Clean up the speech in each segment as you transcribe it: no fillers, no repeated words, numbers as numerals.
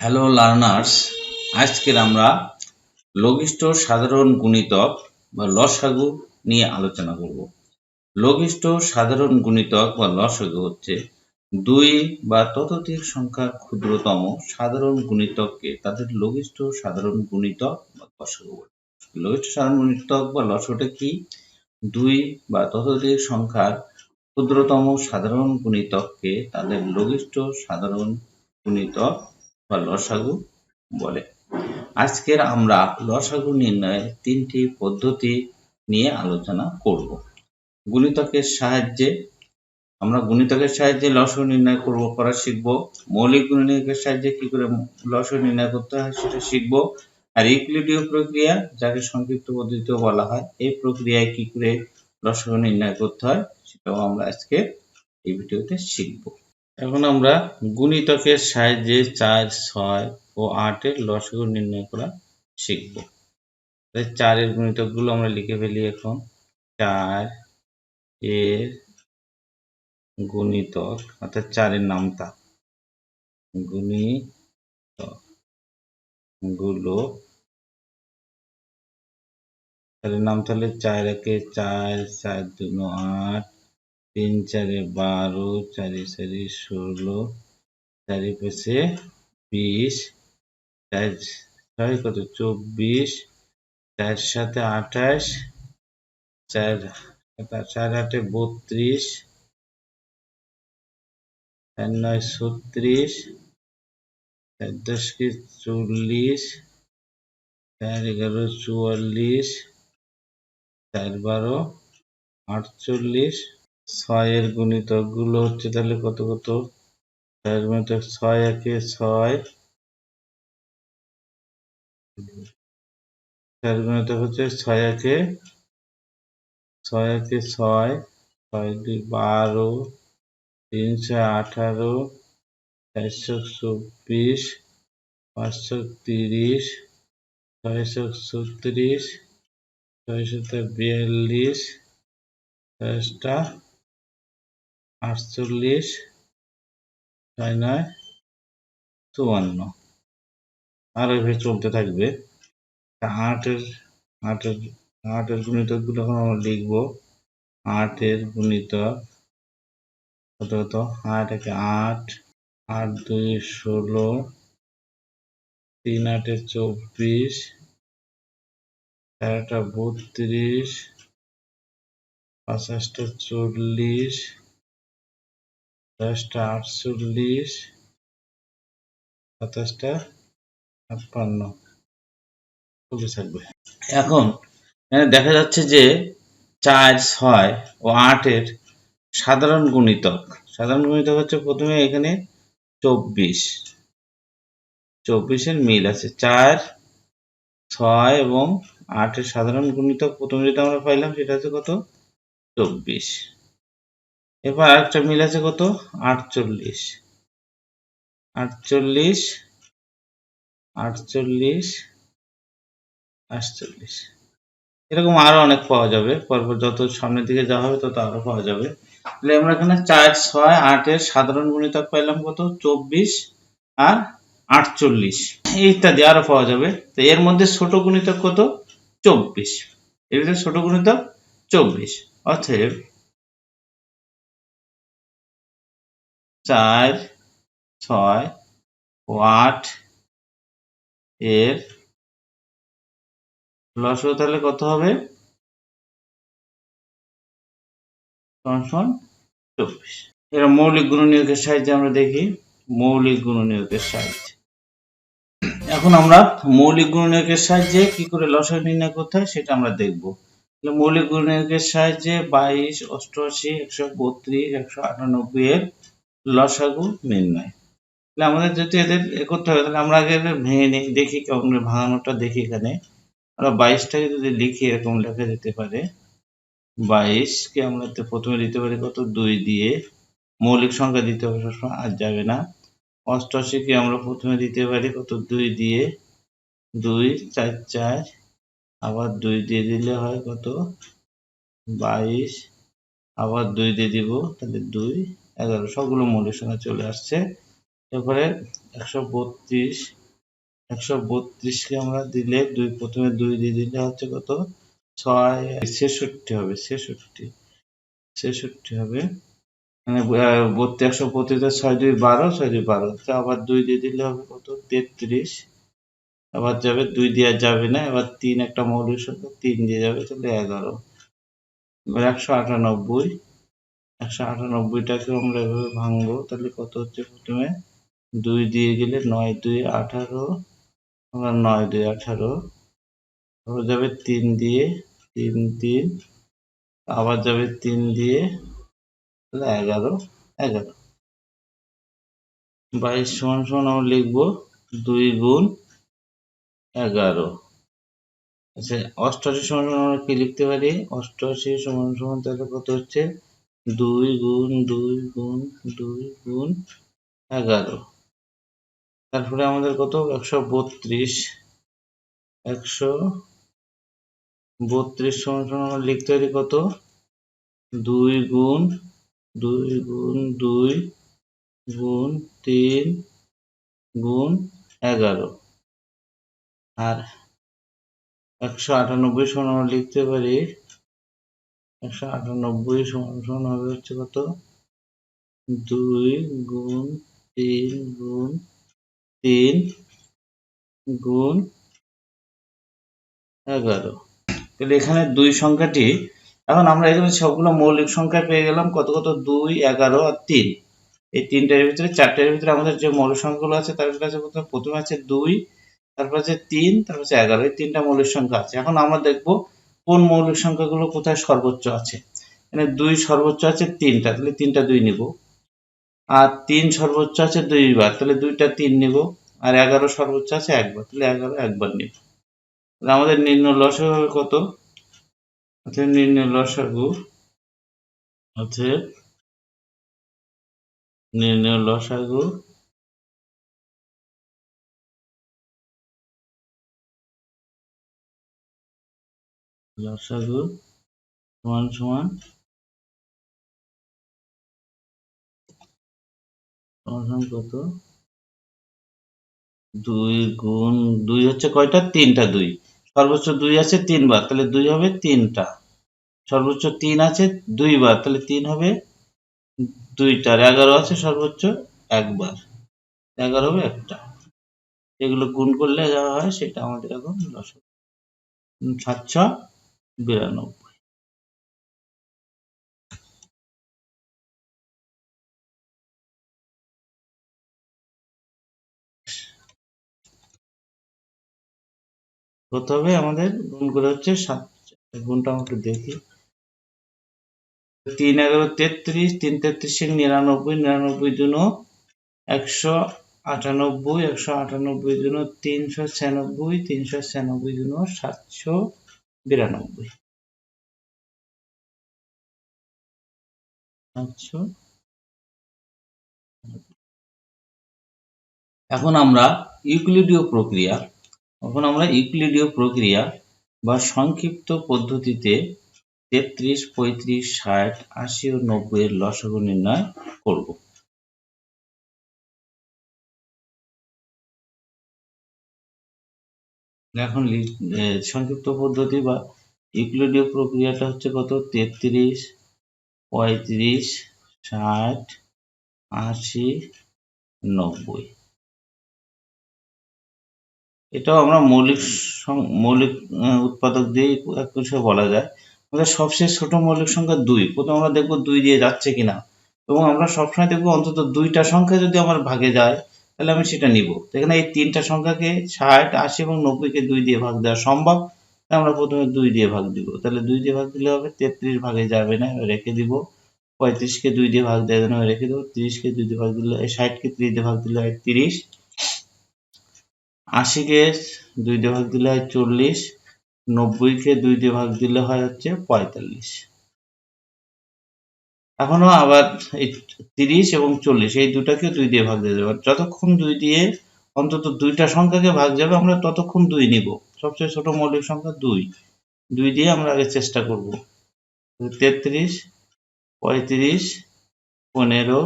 Hello learners, আজকের আমরা লঘিষ্ঠ সাধারণ গুণিতক বা লসাগু নিয়ে আলোচনা করব। লঘিষ্ঠ সাধারণ গুণিতক বা লসাগু হচ্ছে দুই বা ততোধিক সংখ্যার ক্ষুদ্রতম সাধারণ গুণিতককে তাদের লঘিষ্ঠ সাধারণ গুণিতক বা লসাগু বলে। লঘিষ্ঠ সাধারণ গুণিতক বা লসাগুটা কি? দুই বা ততোধিক সংখ্যার ক্ষুদ্রতম সাধারণ গুণিতককে তাদের লঘিষ্ঠ সাধারণ গুণিতক বা লসাগু বলে। আজকের আমরা লসাগু নির্ণয়ের তিনটি পদ্ধতি নিয়ে আলোচনা করব। গুণিতকের সাহায্যে লসাগু নির্ণয় করা শিখব। মৌলিক গুণনীয়কের সাহায্যে কি করে লসাগু নির্ণয় করতে হয় সেটা শিখব। আর ইউক্লিডীয় প্রক্রিয়া, যাকে সংক্ষিপ্ত পদ্ধতিও বলা হয়, এই প্রক্রিয়ায় কি করে লসাগু নির্ণয় করতে হয় সেটাও আমরা আজকে এই ভিডিওতে শিখব। এখন আমরা গুণিতকের সাহায্যে 4, 6 ও 8 এর লসাগু নির্ণয় করা শিখব। 4 এর গুণিতকগুলো আমরা লিখে ফেলি। এখন 4 এর গুণিতক অর্থাৎ 4 এর নামতা গুণিতক গুলো তাহলে নাম তাহলে 4 একে 4, 4 দুগুণ 8, 3 4 12, 4 4 16, 4 5 20, 4 6 কত 24, 4 7 28, 4 8 32, 4 9 36, 4 10 40, 4 11 44, 4 12 48। 6 এর গুণিতক গুলো হচ্ছে তাহলে কত 6 এর গুণিতক 6 একে 6, 6 এর গুণিতক হচ্ছে 6 একে 6, 6 2 12, 3 6 18, 4 24, 5 30, 6 36, 6 42, 6 48, 6 9 54। আর এইভাবে চলতে থাকবে। 8 এর গুণিতক গুলো এখন আমরা লিখবো। 8 এর গুণিতক কত 8 একে 8, 8 2 16, 3 8 24, 4 32, 5 40, 10 48, 27 56 চলতে থাকবে। এখন দেখা যাচ্ছে যে 4, 6 ও 8 এর সাধারণ গুণিতক হচ্ছে প্রথমে এখানে 24 এর মিল আছে। 4, 6 এবং 8 এর সাধারণ গুণিতক প্রথমে যেটা আমরা পাইলাম সেটা হচ্ছে কত 24। এবার আরেকটা মিল আছে কত 48, 48, 48, 48। এরকম আরো অনেক পাওয়া যাবে। পরপর যত সামনের দিকে যাওয়া হবে তত আরো পাওয়া যাবে। তাহলে আমরা এখানে 4, 6, 8 এর সাধারণ গুণিতক পাইলাম কত 24 আর 48 ইত্যাদি আরো পাওয়া যাবে। তো এর মধ্যে ছোট গুণিতক কত 24। এর ভিতরে ছোট গুণিতক 24। অতএব 4, 6 ও 8 এর লসাগু তাহলে কত হবে 24। এর মৌলিক গুণনীয়কের সাহায্যে আমরা দেখি। মৌলিক গুণনীয়কের সাহায্যে এখন আমরা মৌলিক গুণনীয়কের সাহায্যে কি করে লসাগু নির্ণয় করতে হয় সেটা আমরা দেখব। মৌলিক গুণনীয়কের সাহায্যে 22, 88, 132, 198 এর লসাগু নির্ণয়। তাহলে আমাদের যদি এদের করতে হবে তাহলে আমরা আগে এদের ভেঙে নিই, দেখি কেমন ভাঙানোটা দেখি। এখানে আমরা 22টাকে যদি লিখি এরকম লেখা যেতে পারে। 22 কে আমরা প্রথমে দিতে পারি কত 2 দিয়ে, মৌলিক সংখ্যা দিতে হবে সবসময়, আর যাবে না। 88 কে আমরা প্রথমে দিতে পারি কত 2 দিয়ে, 2 4 4, আবার 2 দিয়ে দিলে হয় কত 22, আবার 2 দিয়ে দিব তাহলে 2 11। সবগুলো মৌলিক সংখ্যা চলে আসছে। এরপরে 132 কে আমরা দিলে প্রথমে 2 দিয়ে দিলে হচ্ছে কত 66 হবে, 66 হবে, মানে 132 6 2 12, 6 2 12, আবার 2 দিয়ে দিলে হবে কত 33, আবার যাবে 2 দেওয়া যাবে না, এবার 3 একটা মৌলিক সংখ্যা, 3 দিয়ে যাবে, তাহলে 11। এবার 198টাকে আমরা এভাবে ভাঙবো, তাহলে কত হচ্ছে, প্রথমে 2 দিয়ে গেলে 9 2 18, আবার 9 2 18, আবার যাবে 3 দিয়ে, 3 3, আবার যাবে 3 দিয়ে, তাহলে 11 11। 22 সমান সমান আমরা লিখবো 2 গুণ 11। আচ্ছা, 88 সমান সমান আমরা কি লিখতে পারি, 88 সমান সমান তাহলে কত হচ্ছে 2 গুণ 2 গুণ 2 গুণ 11। তারপরে আমাদের কত 132 সমান সমান আমরা লিখতে পারি কত 2 গুণ 2 গুণ 2 গুণ 3 গুণ 11। আর 198 সমান আমরা লিখতে পারি 198 সমান সমান হবে হচ্ছে কত 2 গুণ 3 গুণ 3 গুণ 11। তাহলে এখানে 2 সংখ্যাটি, এখন আমরা এখানে সবগুলো মৌলিক সংখ্যা পেয়ে গেলাম, কত কত 2 11 আর 3। এই তিনটার ভিতরে, চারটার ভিতরে আমাদের যে মৌলিক সংখ্যাগুলো আছে তার কাছে প্রথমে আছে 2, তারপর আছে 3, তারপর আছে 11, এই তিনটা মৌলিক সংখ্যা আছে। এখন আমরা দেখব কোন মৌলিক সংখ্যাগুলো কোথায় সর্বোচ্চ আছে। এখানে 2 সর্বোচ্চ আছে 3টা, তাহলে 3টা 2 নিব, আর 3 সর্বোচ্চ আছে 2 বার, তাহলে 2টা 3 নিব, আর 11 সর্বোচ্চ আছে 1 বার, তাহলে 11 একবার নিব। তাহলে আমাদের নির্ণয় লসাগু হবে কত, নির্ণয় লসাগু আছে, নির্ণয় লসাগু সমান সমান কত 2 গুণ 2 হচ্ছে কয়টা, 3টা 2, সর্বোচ্চ 2 আছে 3 বার, তাহলে 2 হবে 3টা, সর্বোচ্চ 3 আছে 2 বার, তাহলে 3 হবে 2টা, 11 আছে সর্বোচ্চ 1 বার, 11 হবে একটা। এগুলো গুণ করলে যা হয় সেটা আমাদের এখন 792। কত হবে আমাদের, গুণ করে হচ্ছে 7, গুণটা আমাকে দেখি, 3 11 33, 3 33 99, 99 জন্য 198, 198 জন্য 396, 396 জন্য 792। এখন আমরা ইউক্লিডীয় প্রক্রিয়া বা সংক্ষিপ্ত পদ্ধতিতে 33, 35, 60, 80 ও 90 এর লসাগু নির্ণয় করব। এখন সংক্ষিপ্ত পদ্ধতি বা ইউক্লিডীয় প্রক্রিয়াটা হচ্ছে কত 33, 35, 60, 80, 90। এটাও আমরা মৌলিক উৎপাদক দিয়ে এক কিছু বলা যায়। আমাদের সবচেয়ে ছোট মৌলিক সংখ্যা 2, প্রথমে আমরা দেখব 2 দিয়ে যাচ্ছে কিনা, এবং আমরা সবসময় দেখব অন্তত 2টা সংখ্যা যদি আমার ভাগে যায় তাহলে আমি সেটা নিব। এখানে এই 3টা সংখ্যাকে 60, 80 এবং 90 কে 2 দিয়ে ভাগ দেওয়া সম্ভব, তাই আমরা প্রথমে 2 দিয়ে ভাগ দিব। তাহলে 2 দিয়ে ভাগ দিলে হবে 33 ভাগে যাবে না, রেখে দিব। 35 কে 2 দিয়ে ভাগ দেওয়া যাবে না, রেখে দেব। 30 কে 2 দিয়ে ভাগ দিলে, 60 কে 3 দিয়ে ভাগ দিলে হয় 30, 80 কে 2 দিয়ে ভাগ দিলে হয় 40, 90 কে 2 দিয়ে ভাগ দিলে হয় হচ্ছে 45। এখনো আবার এই 30 এবং 40 এই দুটাকে 2 দিয়ে ভাগ দিয়ে দেবো। যতক্ষণ 2 দিয়ে অন্তত 2টা সংখ্যাকে ভাগ যাবে আমরা ততক্ষণ 2 নিব। সবচেয়ে ছোট মৌলিক সংখ্যা 2, 2 দিয়ে আমরা আগে চেষ্টা করব। 33, 35, 15,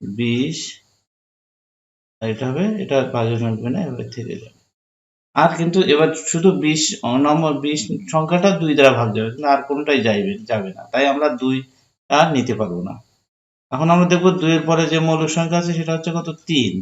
20, আর এটা হবে, এটা ভাগে মিলবে না, এভাবে থেকে যাবে। আর কিন্তু এবার শুধু 20 নম্বর 20 সংখ্যাটা 2 দ্বারা ভাগ যাবে, কিন্তু আর কোনটাই যাবে না, তাই আমরা 2 আর নিতে পারবো না। এখন আমরা দেখবো 2 এর পরে যে মৌলিক সংখ্যা আছে সেটা হচ্ছে কত, 3।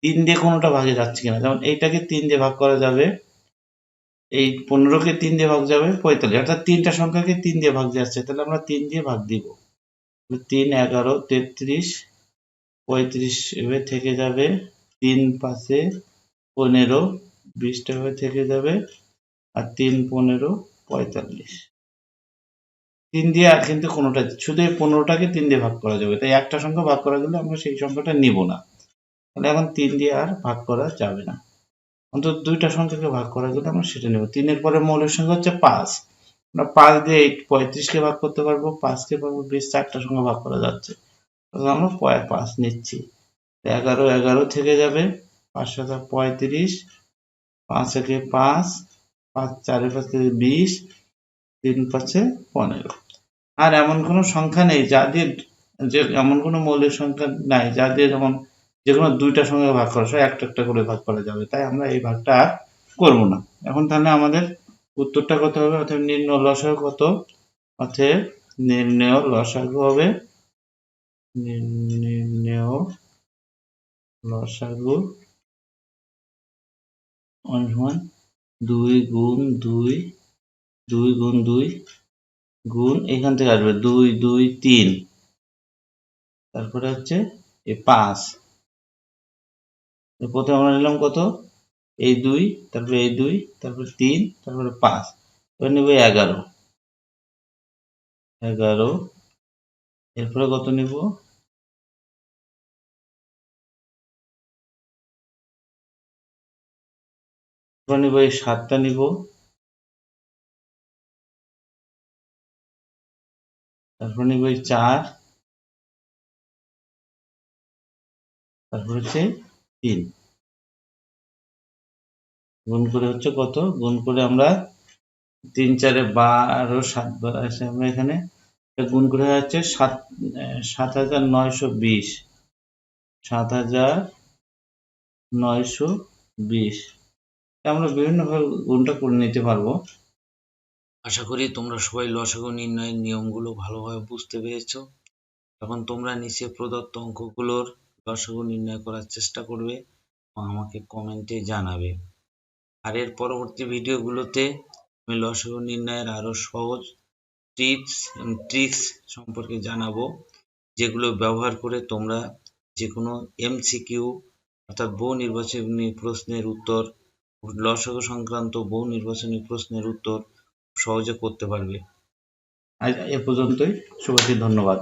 3 দিয়ে কোনটা ভাগে যাচ্ছে কিনা, যেমন এইটাকে 3 দিয়ে ভাগ করা যাবে, এই 15কে 3 দিয়ে ভাগ যাবে 45, অর্থাৎ 3টা সংখ্যাকে 3 দিয়ে ভাগ যাচ্ছে, তাহলে আমরা 3 দিয়ে ভাগ দিব। 3 11 33 35 এভাবে থেকে যাবে, 3 5 15 20টা এভাবে থেকে যাবে, আর 3 15 45। 3 দিয়ে আর কিন্তু কোনোটা, শুধু এই 15টাকে 3 দিয়ে ভাগ করা যাবে, তাই একটা সংখ্যা ভাগ করা গেলে আমরা সেই সংখ্যাটা নিব না, তাহলে এখন 3 দিয়ে আর ভাগ করা যাবে না। অন্তত 2টা সংখ্যাকে ভাগ করা গেলে আমরা সেটা নেব। 3 এর পরে মৌলিক সংখ্যা হচ্ছে 5, আমরা 5 দিয়ে 35কে ভাগ করতে পারবো, 5কে পারবো 20, 4টা সংখ্যা ভাগ করা যাচ্ছে, তাহলে আমরা 5 নিচ্ছি। 11 11 থেকে যাবে, 5 7 35, 5 একে 5, 5 4 5 20, 3 5 15। আর এমন কোনো সংখ্যা নেই যা দিয়ে, যে এমন কোনো মৌলিক সংখ্যা নাই যা দিয়ে যেমন যেকোনো 2টা সংখ্যা ভাগ করা হয়, একটা একটা করে ভাগ করা যাবে, তাই আমরা এই ভাগটা আর করবো না। এখন তাহলে আমাদের উত্তরটা কত হবে, অর্থাৎ নির্ণয় লসাগু কত, অর্থাৎ নির্ণয় লসাগু হবে, নির্ণয় লসাগু 2 গুণ 2, 2 গুণ 2 গুণ, এখান থেকে আসবে 2 2 3, তারপরে হচ্ছে এই 5, প্রথমে আমরা নিলাম কত, এই 2, তারপরে এই 2, তারপরে 3, তারপরে 5, এবার নিব 11, এরপরে কত নিব, এরপর নিব এই 7টা নিব, তারপর নিব এই 4, তারপর হচ্ছে 3, গুণ করে হচ্ছে কত, গুণ করে আমরা 3 4 12 7 আছে, আমরা এখানে গুণ করে হচ্ছে 7920, 7920। আমরা বিভিন্নভাবে গুণটা করে নিতে পারবো। আশা করি তোমরা সবাই লসাগু নির্ণয়ের নিয়মগুলো ভালোভাবে বুঝতে পেরেছো। এখন তোমরা নিচে প্রদত্ত অঙ্কগুলোর লসাগু নির্ণয় করার চেষ্টা করবে ও আমাকে কমেন্টে জানাবে। আর এর পরবর্তী ভিডিওগুলোতে আমি লসাগু নির্ণয়ের আরো সহজ টিপস এবং ট্রিক্স সম্পর্কে জানাবো, যেগুলো ব্যবহার করে তোমরা যে কোনো এমসিকিউ অর্থাৎ বহু নির্বাচনী প্রশ্নের উত্তর, লসাগু সংক্রান্ত বহু নির্বাচনী প্রশ্নের উত্তর সহজে করতে পারবে। আজ এ পর্যন্তই, সবাইকে ধন্যবাদ।